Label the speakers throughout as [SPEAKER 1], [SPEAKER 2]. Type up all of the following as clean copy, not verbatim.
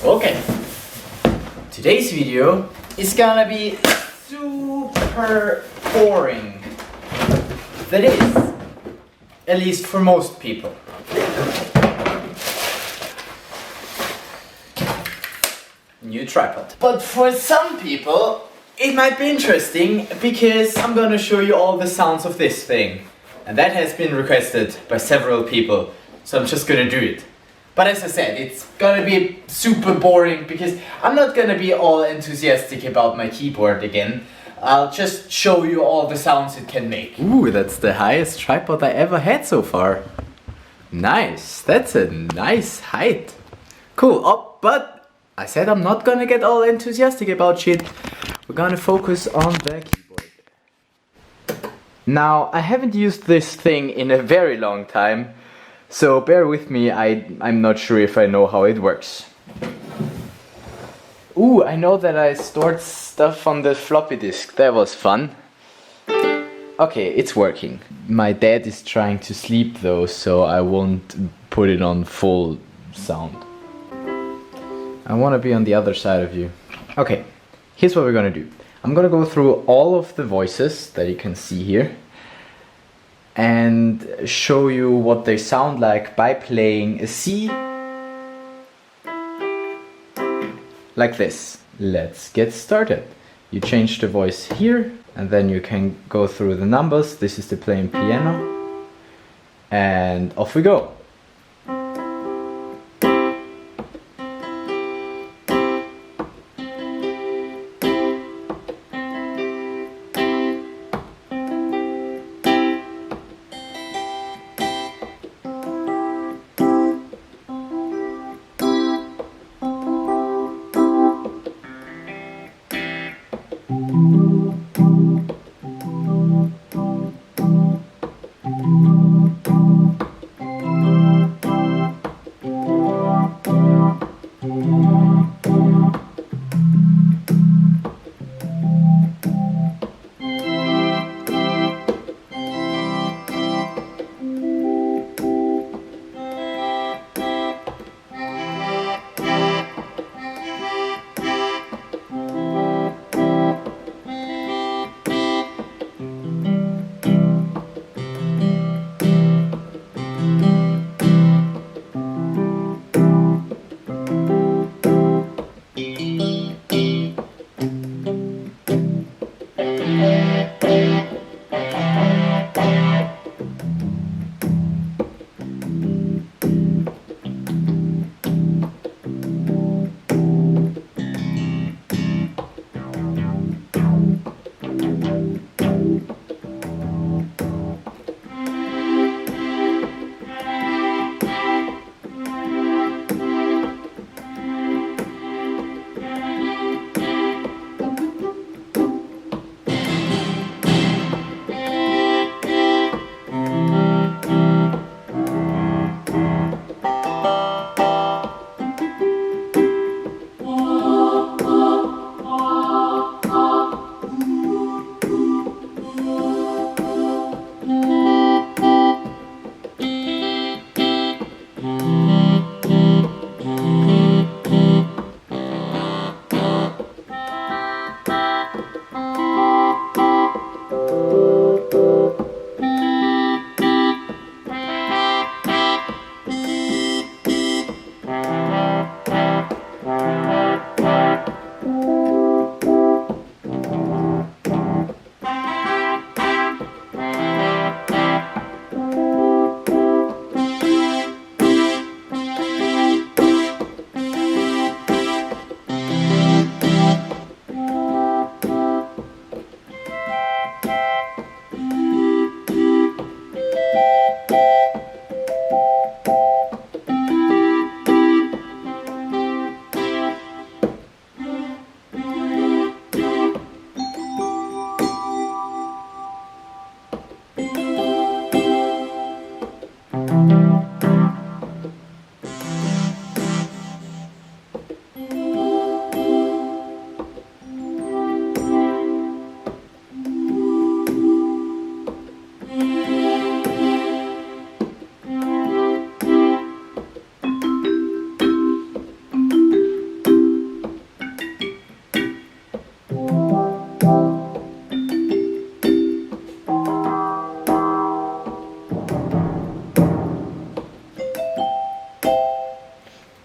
[SPEAKER 1] Okay, today's video is gonna be super boring. That is, at least for most people. New tripod. But for some people, it might be interesting because I'm gonna show you all the sounds of this thing. And that has been requested by several people, so I'm just gonna do it. But as I said, it's gonna be super boring because I'm not gonna be all enthusiastic about my keyboard again. I'll just show you all the sounds it can make. Ooh, that's the highest tripod I ever had so far. Nice, that's a nice height. Cool, oh, but I said I'm not gonna get all enthusiastic about shit. We're gonna focus on the keyboard. Now, I haven't used this thing in a very long time, so bear with me, I'm not sure if I know how it works. Ooh, I know that I stored stuff on the floppy disk, that was fun. Okay, it's working. My dad is trying to sleep though, so I won't put it on full sound. I want to be on the other side of you. Okay, here's what we're gonna do. I'm gonna go through all of the voices that you can see here and show you what they sound like by playing a C like this. Let's get started. You change the voice here and then you can go through the numbers. This is the playing piano and off we go.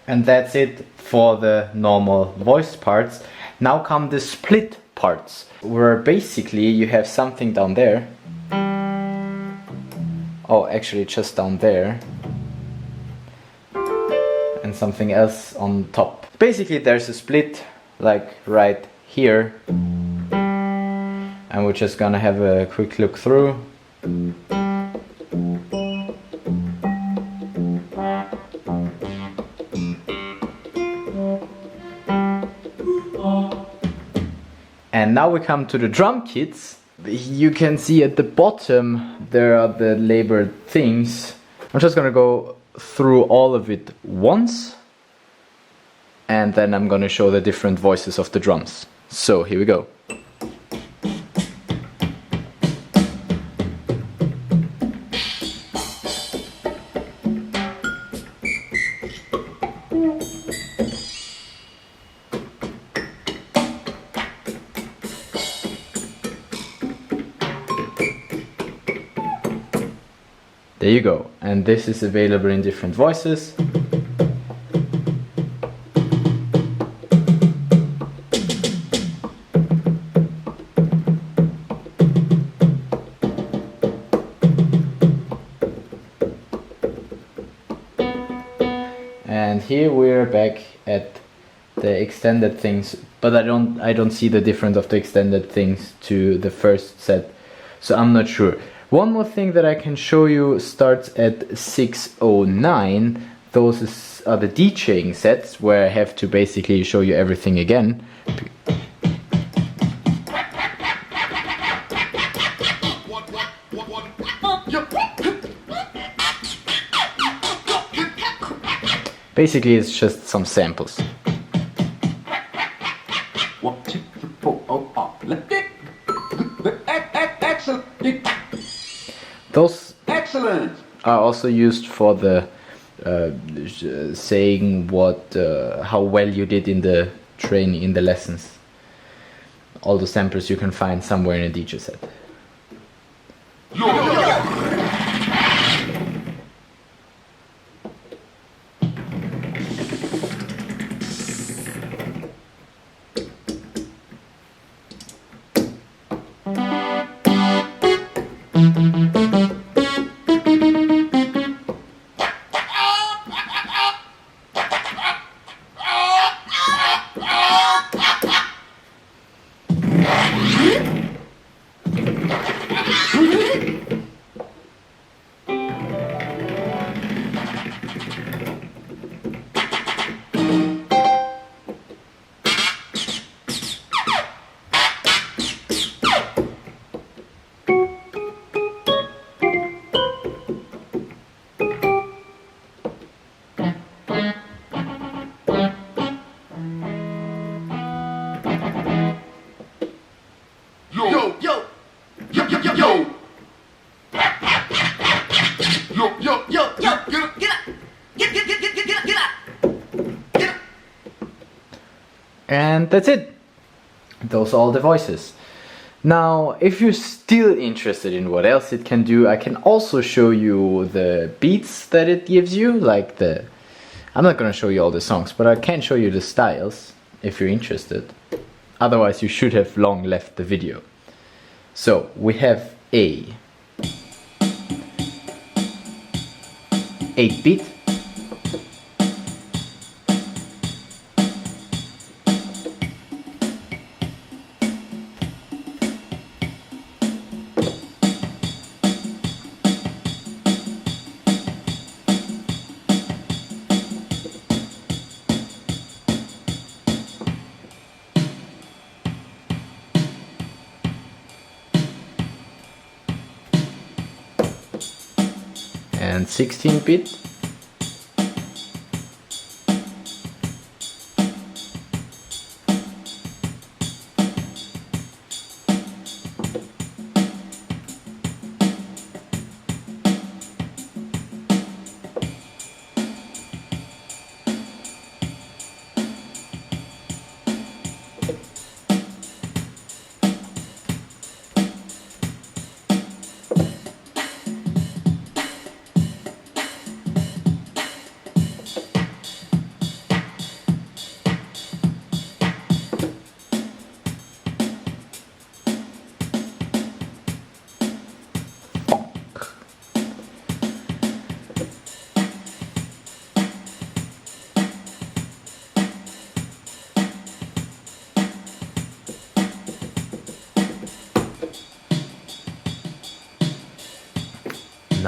[SPEAKER 1] And that's it for the normal voice parts. Now come the split parts, where basically you have something down there. Oh, actually just down there. And something else on top. Basically there's a split like right here. And we're just gonna have a quick look through. And now we come to the drum kits. You can see at the bottom there are the labeled things. I'm just gonna go through all of it once, and then I'm gonna show the different voices of the drums. So here we go. There you go, and this is available in different voices. And here we're back at the extended things, but I don't see the difference of the extended things to the first set, so I'm not sure. One more thing that I can show you starts at 609. Those are the DJing sets, where I have to basically show you everything again. Basically it's just some samples. Those are also used for the saying what how well you did in the training, in the lessons. All the samples you can find somewhere in a DJ set. And that's it. Those are all the voices. Now, if you're still interested in what else it can do, I can also show you the beats that it gives you, like the... I'm not gonna show you all the songs, but I can show you the styles, if you're interested. Otherwise, you should have long left the video. So, we have a 8-beat. And 16-bit.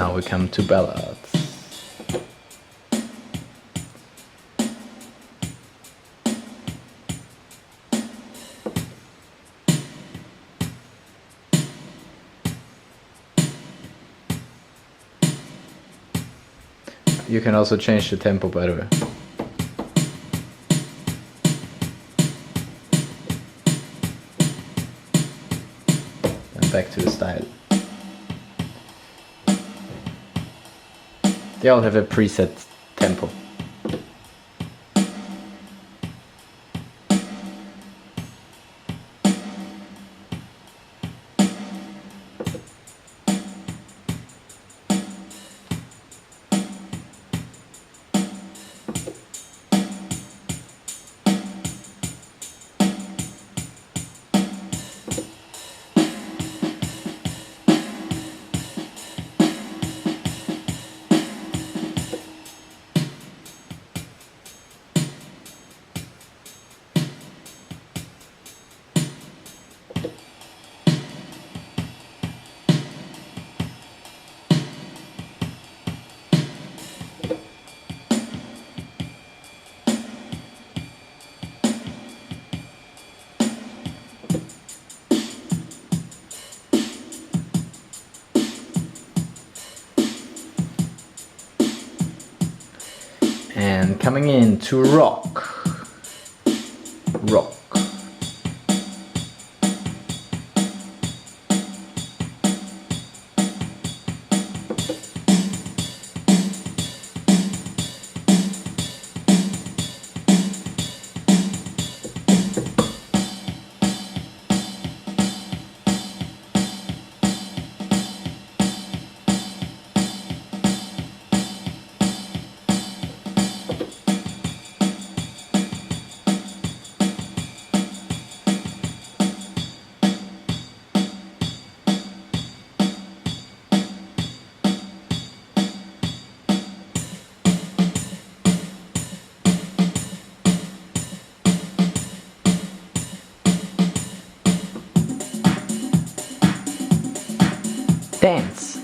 [SPEAKER 1] now we come to ballads. You can also change the tempo, by the way. And back to the style. They all have a preset tempo. And coming into rock. Dance.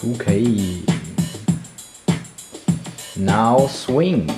[SPEAKER 1] Okay. Now swing.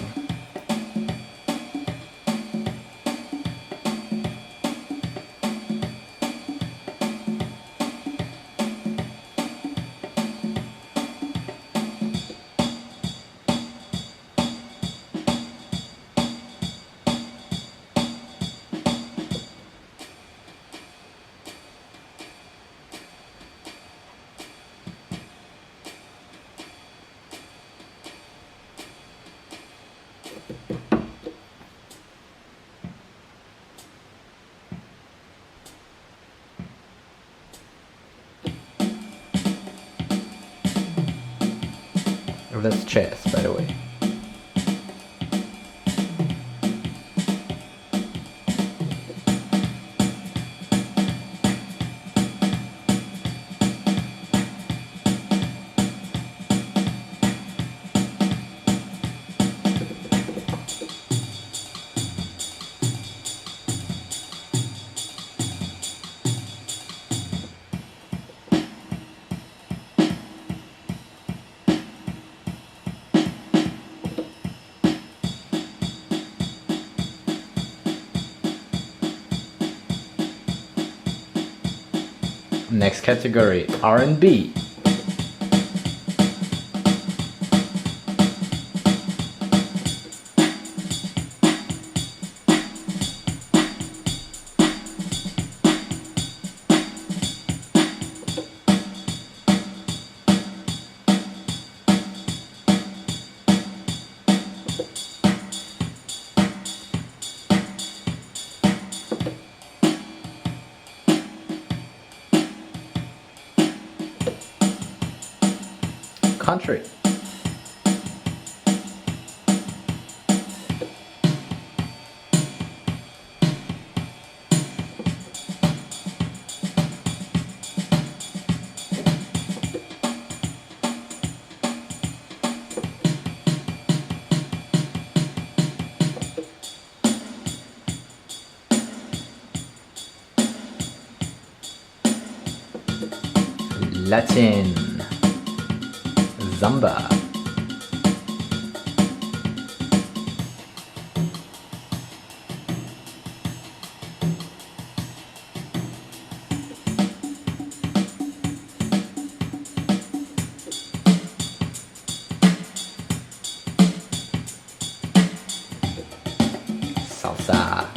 [SPEAKER 1] That's jazz, by the way. Next category, R&B. Country. Latin. Samba. Salsa.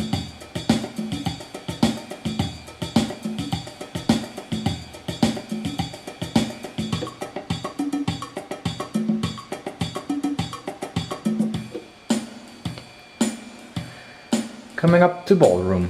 [SPEAKER 1] Coming up to ballroom.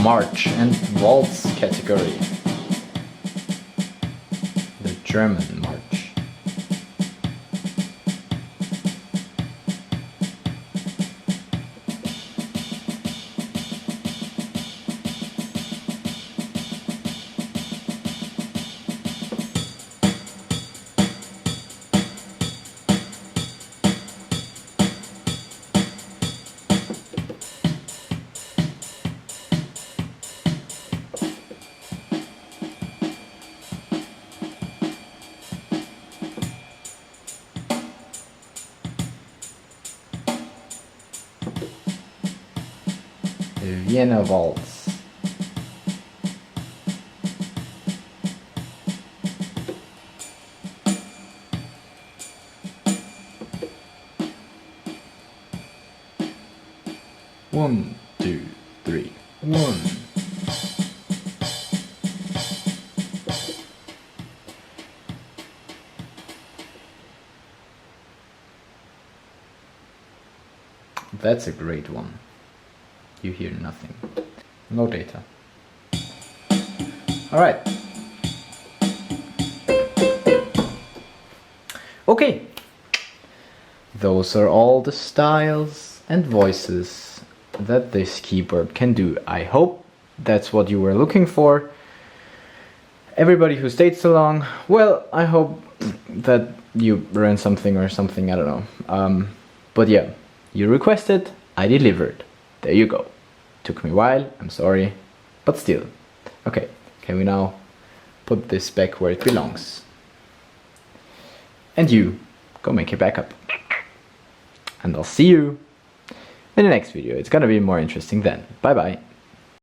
[SPEAKER 1] March and Waltz category. The German March. Vienna Waltz. One, two, three, one. That's a great one. You hear nothing. No data. Alright. Okay. Those are all the styles and voices that this keyboard can do. I hope that's what you were looking for. Everybody who stayed so long, well, I hope that you learned something or something, I don't know. But yeah, you requested, I delivered. There you go. Took me a while, I'm sorry, but still. Okay, can we now put this back where it belongs? And you, go make your backup. And I'll see you in the next video. It's gonna be more interesting then. Bye bye.